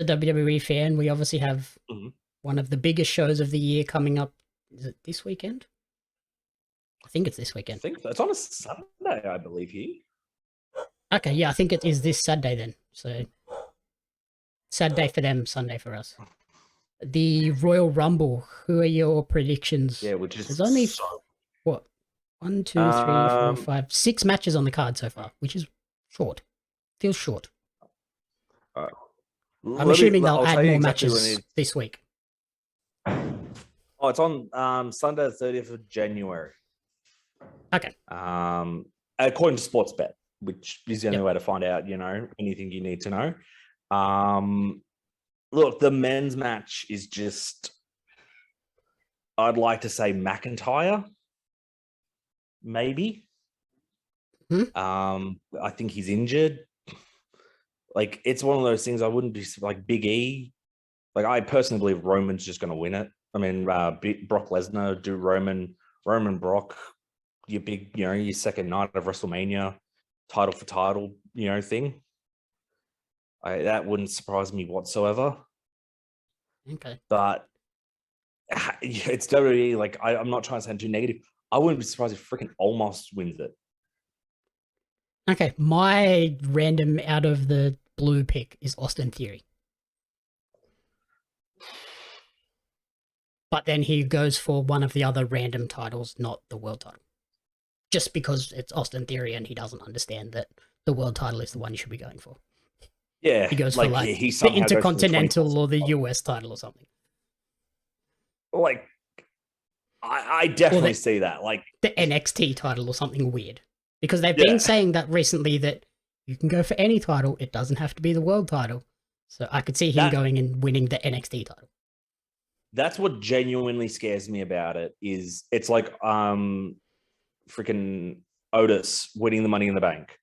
a WWE fan, we obviously have Mhm. one of the biggest shows of the year coming up. Is it this weekend? I think it's this I weekend. think it's on a Sunday, I believe here. Okay, yeah, I think it is this Saturday then. So Saturday for them, Sunday for us. The Royal Rumble. Who are your predictions? Yeah, which is There's only so. what 1, 2, 3, 4, Um, 5, 6 matches on the card so far, which is short. Feels short. uh, I'm assuming they'll I'll add tell you more exactly when matches it this week. Oh, it's on Sunday, the 30th of January. Okay. According to Sportsbet, which is the only Yep. way to find out, anything you need to know. Look, the men's match is just, I'd like to say McIntyre, maybe. Hmm? I think he's injured. Like, it's one of those things I wouldn't be like Big E. Like, I personally believe Roman's just going to win it. I mean, Brock Lesnar, do Roman Brock, your big, your second night of WrestleMania, title for title, thing. That wouldn't surprise me whatsoever. Okay. But it's WWE. Like, I'm not trying to sound too negative. I wouldn't be surprised if freaking Almost wins it. Okay. My random out of the blue pick is Austin Theory. But then he goes for one of the other random titles, not the world title. Just because it's Austin Theory and he doesn't understand that the world title is the one you should be going for. Yeah, He goes for like he the somehow goes for the Intercontinental or the US title or something. Like, I definitely see that. Like, the NXT title or something weird. Because they've been saying that recently, that you can go for any title, it doesn't have to be the world title. So I could see him going and winning the NXT title. That's what genuinely scares me about it. Is it's like freaking Otis winning the Money in the Bank.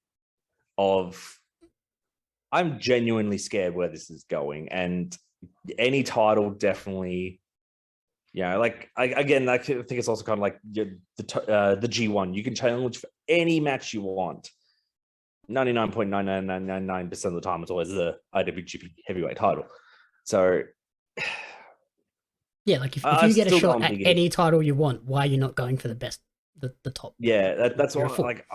I'm genuinely scared where this is going, and any title definitely. Like, I think it's also kind of like the G1. You can challenge for any match you want. 99.99999% of the time, it's always the IWGP Heavyweight title. So, yeah, like if you get a shot at any title you want, why are you not going for the best, the top? Yeah, that's what. Like,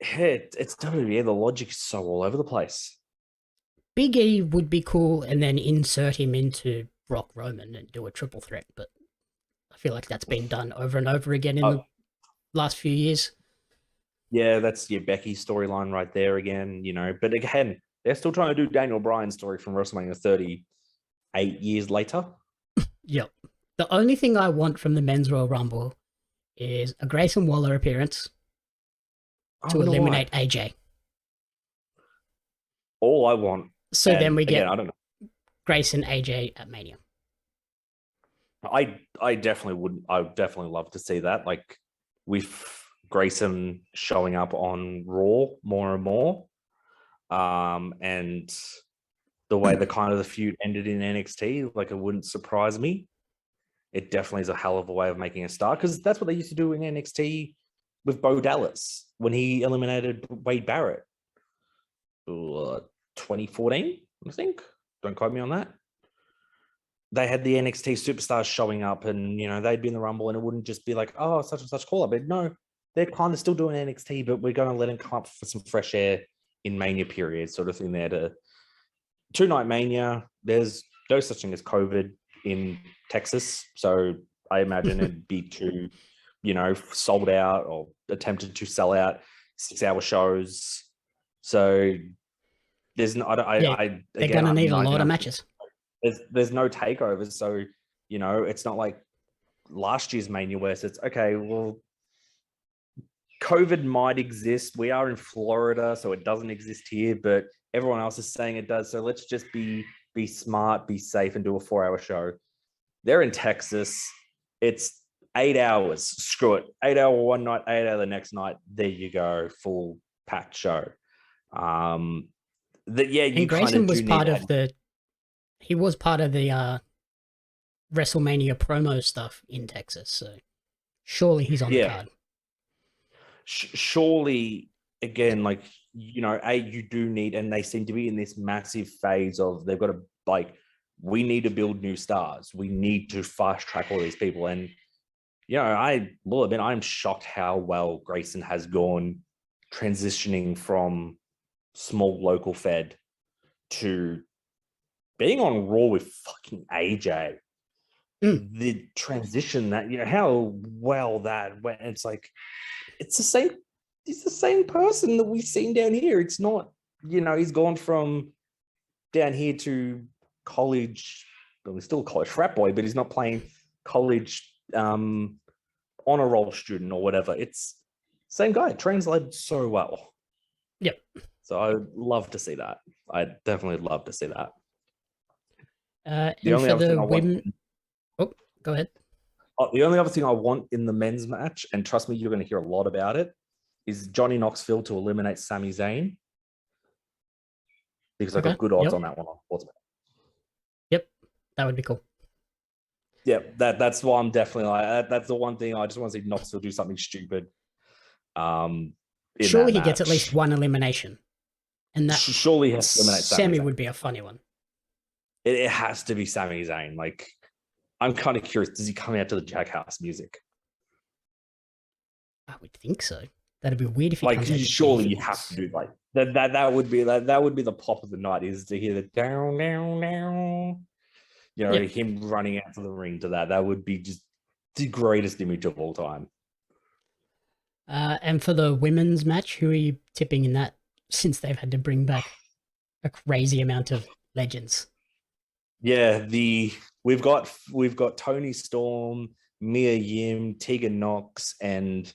it's WWE. The logic is so all over the place. Big E would be cool, and then insert him into Brock Roman and do a triple threat, but I feel like that's been done over and over again in the last few years. Yeah, that's your Becky storyline right there again, But again, they're still trying to do Daniel Bryan's story from WrestleMania 38 years later. Yep. The only thing I want from the Men's Royal Rumble is a Grayson Waller appearance to eliminate AJ. All I want. So then we get, I don't know, Grayson AJ at Mania. I definitely would. I would definitely love to see that. Like, with Grayson showing up on Raw more and more, and the way the kind of the feud ended in NXT, like, it wouldn't surprise me. It definitely is a hell of a way of making a start, because that's what they used to do in NXT with Bo Dallas when he eliminated Wade Barrett. 2014, I think. Don't quote me on that. They had the NXT superstars showing up, and they'd be in the Rumble, and it wouldn't just be like, oh, such and such call up. But no, they're kind of still doing NXT, but we're going to let them come up for some fresh air in Mania period, sort of thing. There to 2-night Mania. There's no such thing as COVID in Texas, so I imagine it'd be too, sold out or attempted to sell out 6-hour shows. So there's no. They're going to need a lot of matches. There's no takeovers, so it's not like last year's Mania where it's okay. Well, COVID might exist. We are in Florida, so it doesn't exist here, but everyone else is saying it does. So let's just be smart, be safe, and do a 4-hour show. They're in Texas. It's 8 hours. Screw it. 8 hour one night, 8 hour the next night. There you go. Full packed show. And Grayson was part of he was part of the WrestleMania promo stuff in Texas, so surely he's on the card. Surely, again, like, you know, you do need, and they seem to be in this massive phase of they've got to like, we need to build new stars. We need to fast track all these people. And, you know, I will admit, I'm shocked how well Grayson has gone transitioning from small local fed to being on Raw with fucking AJ. The transition that, you know, how well that went. It's like, it's the same. He's the same person that we've seen down here. It's not, you know, he's gone from down here to college. Well, he's still a college frat boy, but he's not playing college honor roll student or whatever. It's same guy. It translated so well. Yep. So I'd love to see that. I'd definitely love to see that. The only other thing I want. Oh, go ahead. The only other thing I want in the men's match, and trust me, you're going to hear a lot about it, is Johnny Knoxville to eliminate Sami Zayn. Because I got good odds on that one on Sportsbet. Yep, that would be cool. Yeah, that's why I'm definitely like, that's the one thing I just want to see Knoxville do something stupid. Surely he gets at least one elimination. And that surely he has to eliminate Sami would be a funny one. It has to be Sami Zayn. Like, I'm kind of curious, does he come out to the Jackass music? I would think so. That'd be weird if he like, surely you have to do like that would be the pop of the night, is to hear the down, down, down. You know, him running out to the ring to that. That would be just the greatest image of all time. And for the women's match, who are you tipping in that, since they've had to bring back a crazy amount of legends? Yeah, we've got Toni Storm, Mia Yim, Tegan Knox, and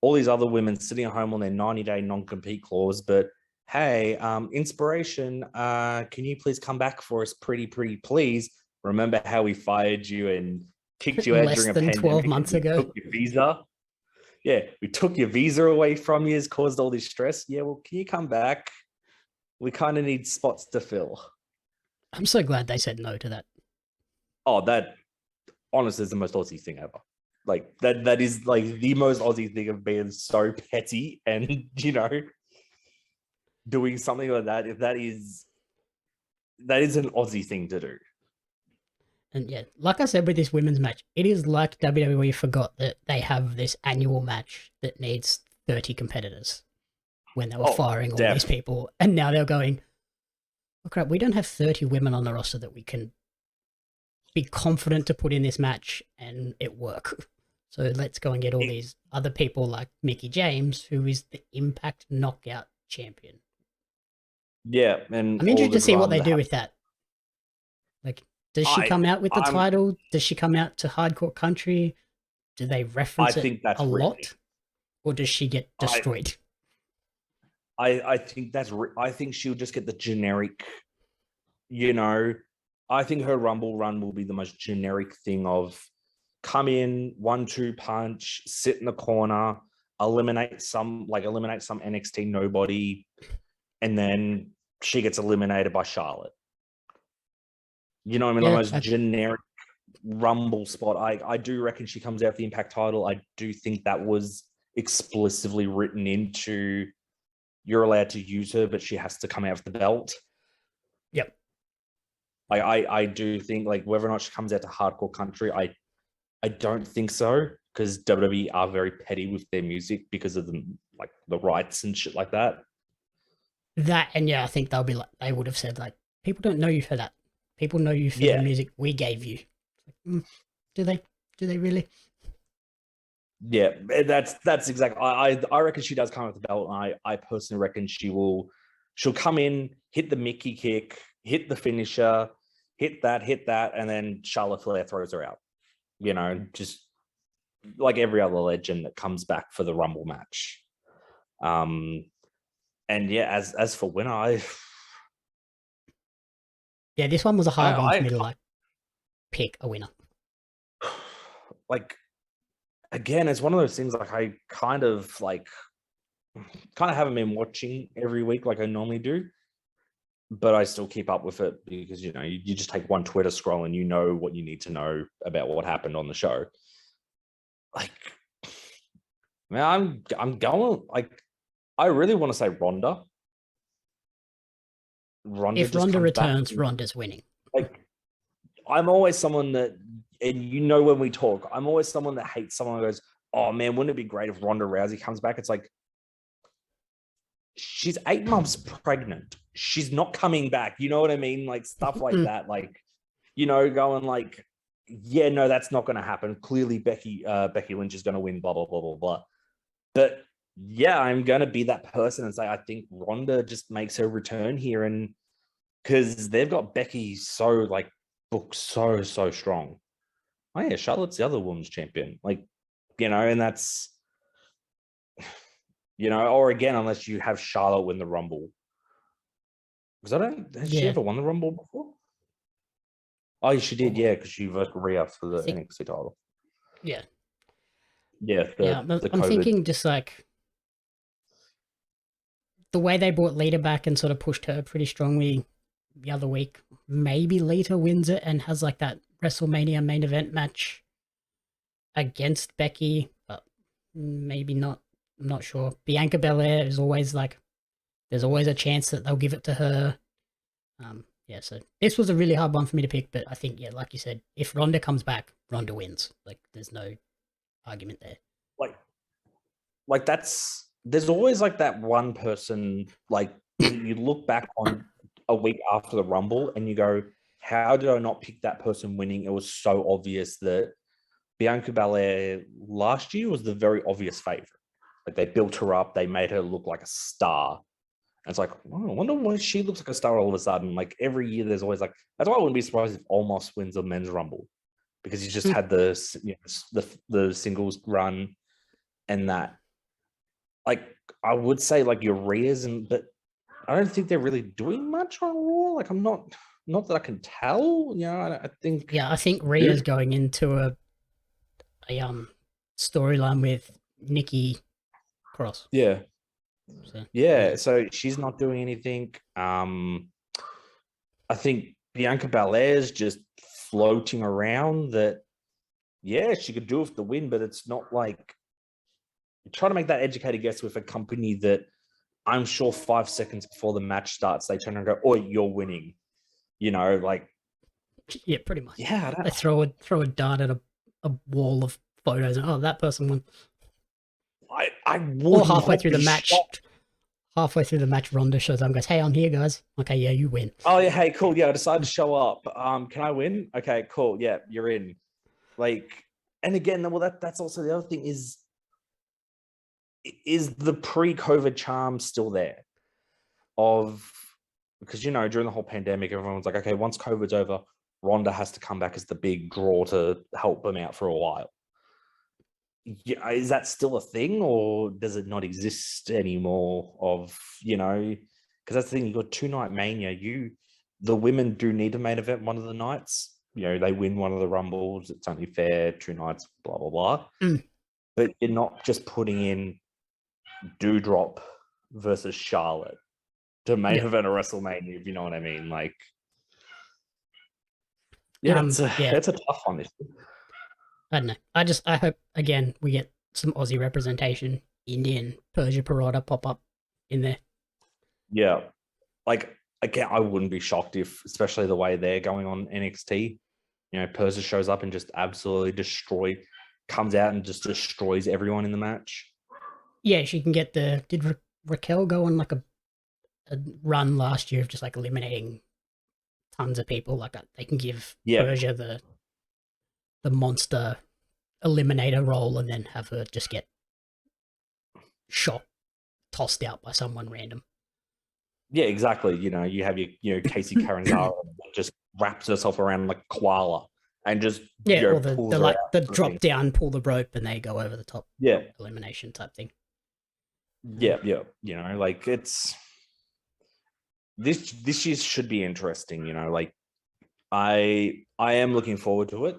all these other women sitting at home on their 90-day non-compete clause. But hey, Inspiration, can you please come back for us, pretty please? Remember how we fired you and kicked you out during a pandemic? 12 months ago. Took your visa. Yeah, we took your visa away from you, has caused all this stress. Yeah, well, can you come back? We kind of need spots to fill. I'm so glad they said no to that. Oh, that honestly is the most Aussie thing ever. Like, that is like the most Aussie thing of being so petty and, you know, doing something like that. If that is an Aussie thing to do. And yeah, like I said with this women's match, it is like WWE forgot that they have this annual match that needs 30 competitors when they were firing all these people. And now they're going, oh crap, we don't have 30 women on the roster that we can be confident to put in this match and it work. So let's go and get all these other people like Mickie James, who is the Impact Knockout champion. Yeah, and I'm interested to see what they do with that. Like, does she come out with the title? Does she come out to Hardcore Country? Do they reference it a lot? Or does she get destroyed? I think she'll just get the generic, you know, I think her Rumble run will be the most generic thing of come in, 1-2 punch, sit in the corner, eliminate some NXT nobody, and then she gets eliminated by Charlotte. You know what I mean? The most generic Rumble spot. I do reckon she comes out with the Impact title. I do think that was explicitly written into, you're allowed to use her, but she has to come out with the belt. Yep. I do think, like, whether or not she comes out to Hardcore Country, I don't think so, because WWE are very petty with their music because of the rights and shit like that. That, and yeah, I think they would have said, like, people don't know you for that. People know you for the music we gave you. Do they really? Yeah, that's exactly. I reckon she does come out with the belt. And I personally reckon she'll come in, hit the Mickey kick, hit the finisher, hit that, and then Charlotte Flair throws her out. You know, just like every other legend that comes back for the Rumble match. And yeah, as for winner, yeah, this one was a hard one for me to pick a winner. Like, again, it's one of those things, like, I kind of haven't been watching every week like I normally do, but I still keep up with it because, you know, you just take one Twitter scroll and you know what you need to know about what happened on the show. Like, man, I'm going, like, I really want to say Ronda, Ronda If just Ronda comes back. returns, Ronda's winning. Like, I'm always someone that, and you know, when we talk, I'm always someone that hates someone who goes, "Oh man, wouldn't it be great if Ronda Rousey comes back?" It's like, she's 8 months pregnant. She's not coming back. You know what I mean? Like stuff like that. Like, you know, going like, yeah, no, that's not going to happen. Clearly, Becky Lynch is going to win. Blah blah blah blah blah. But yeah, I'm going to be that person and say I think Ronda just makes her return here, and because they've got Becky so like booked so strong. Oh yeah, Charlotte's the other women's champion. Like, you know, and that's, you know, or again, unless you have Charlotte win the Rumble. Because has she ever won the Rumble before? Oh, she did, yeah, because she versed Rhea for the NXT title. Yeah. Yeah, I'm thinking just like the way they brought Lita back and sort of pushed her pretty strongly the other week. Maybe Lita wins it and has like that WrestleMania main event match against Becky, but maybe not. I'm not sure. Bianca Belair is always like, there's always a chance that they'll give it to her. Yeah, so this was a really hard one for me to pick, but I think, yeah, like you said, if Ronda comes back, Ronda wins. Like, there's no argument there. Like there's always like that one person, like you look back on a week after the Rumble and you go, how did I not pick that person winning? It was so obvious that Bianca Belair last year was the very obvious favorite. Like they built her up, they made her look like a star. And it's like, oh, I wonder why she looks like a star all of a sudden. Like every year, there's always like, that's why I wouldn't be surprised if Omos wins the men's Rumble, because he's just had the, you know, the singles run and that. Like I would say like Uriah's, but I don't think they're really doing much on Raw. Like I'm not that I can tell. You know, I think. Yeah, I think Rhea's going into a storyline with Nikki Cross. Yeah. So, yeah, so she's not doing anything. I think Bianca Belair's just floating around that, yeah, she could do it for the win, but it's not like trying to make that educated guess with a company that I'm sure 5 seconds before the match starts, they turn and go, "Oh, you're winning." You know, like, yeah, pretty much. Yeah, they throw a dart at a wall of photos and, oh, that person won. I would. Or halfway through the match. Halfway through the match, Ronda shows up and goes, "Hey, I'm here, guys." Okay, yeah, you win. Oh yeah, hey, cool. Yeah, I decided to show up. Can I win? Okay, cool. Yeah, you're in. Like, and again, well, that's also the other thing is the pre-COVID charm still there? Because you know, during the whole pandemic, everyone's like, okay, once COVID's over, Ronda has to come back as the big draw to help them out for a while. Yeah, is that still a thing, or does it not exist anymore? You know, because that's the thing. You got 2-night Mania. The women do need a main event one of the nights. You know, they win one of the Rumbles. It's only fair. 2 nights. Blah blah blah. But you're not just putting in Doudrop versus Charlotte to main event a WrestleMania. If you know what I mean, like. Yeah, it's a tough one. I don't know. I hope, again, we get some Aussie representation, Indian, Persia Parada pop up in there. Yeah. Like, again, I wouldn't be shocked if, especially the way they're going on NXT, you know, Persia shows up and just absolutely comes out and just destroys everyone in the match. Yeah, she can get did Raquel go on like a run last year of just like eliminating tons of people? Like they can give Persia the monster eliminator role and then have her just get tossed out by someone random. Yeah, exactly. You know, you have your Casey Caranzaro just wraps herself around like koala and just or the drop down, pull the rope, and they go over the top. Yeah, elimination type thing. Yeah. You know, like it's this year should be interesting. You know, like I am looking forward to it.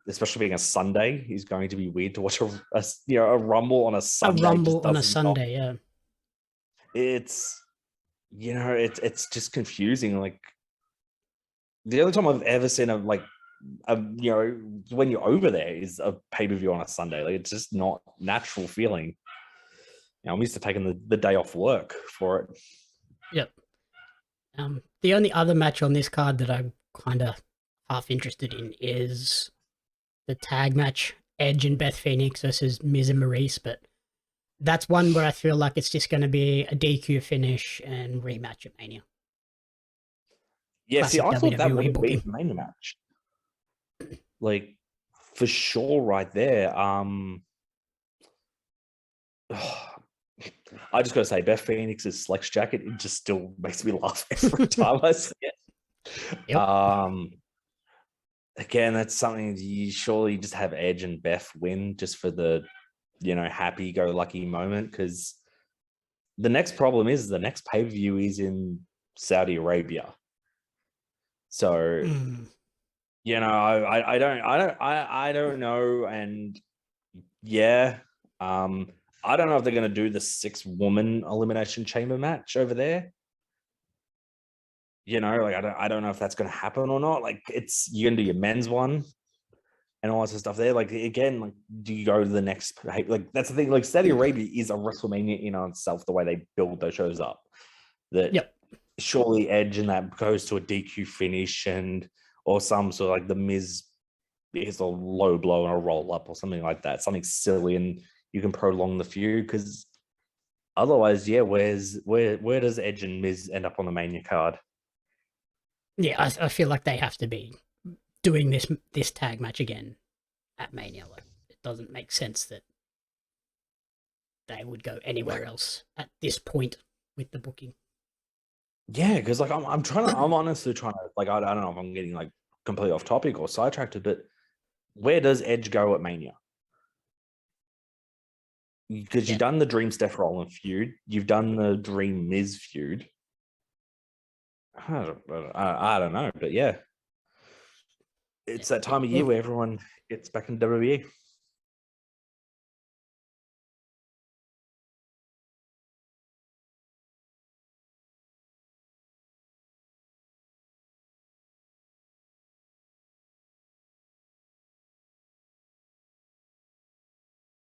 Especially being a Sunday is going to be weird to watch a Rumble on a Sunday. A Rumble on a Sunday, yeah. It's, you know, it's just confusing. Like the only time I've ever seen you know, when you're over there is a pay-per-view on a Sunday. Like it's just not natural feeling. You know, I'm used to taking the day off work for it. Yep. The only other match on this card that I'm kind of half interested in is the tag match, Edge and Beth Phoenix versus Miz and Maurice, but that's one where I feel like it's just going to be a DQ finish and rematch at Mania. Yeah, see, Classic I thought that WWE would be booking. the main match. Like, for sure, right there. I just gotta say, Beth Phoenix's Flex jacket, it just still makes me laugh every time I see it. Yep. Again, that's something you surely just have Edge and Beth win just for the, happy-go-lucky moment, because the next problem is the next pay-per-view is in Saudi Arabia. So, I don't know, and yeah, I don't know if they're going to do the 6-woman elimination chamber match over there. I don't know if that's going to happen or not. Like, you're going to do your men's one and all that stuff there. Like, again, like, do you go to the next? Like, that's the thing. Like, Saudi Arabia is a WrestleMania in on itself. The way they build those shows up, that surely Edge and that goes to a DQ finish or some sort of like the Miz is a low blow and a roll up or something like that. Something silly, and you can prolong the feud, because otherwise, yeah, where does Edge and Miz end up on the Mania card? Yeah, I feel like they have to be doing this tag match again at Mania. Like, it doesn't make sense that they would go anywhere else at this point with the booking. Yeah, because like I'm honestly trying to, like, I don't know if I'm getting like completely off topic or sidetracked, but where does Edge go at Mania? Because you've done the Dream Steph Rollins feud, you've done the Dream Miz feud. I don't know, but yeah, it's that time of year where everyone gets back in WWE.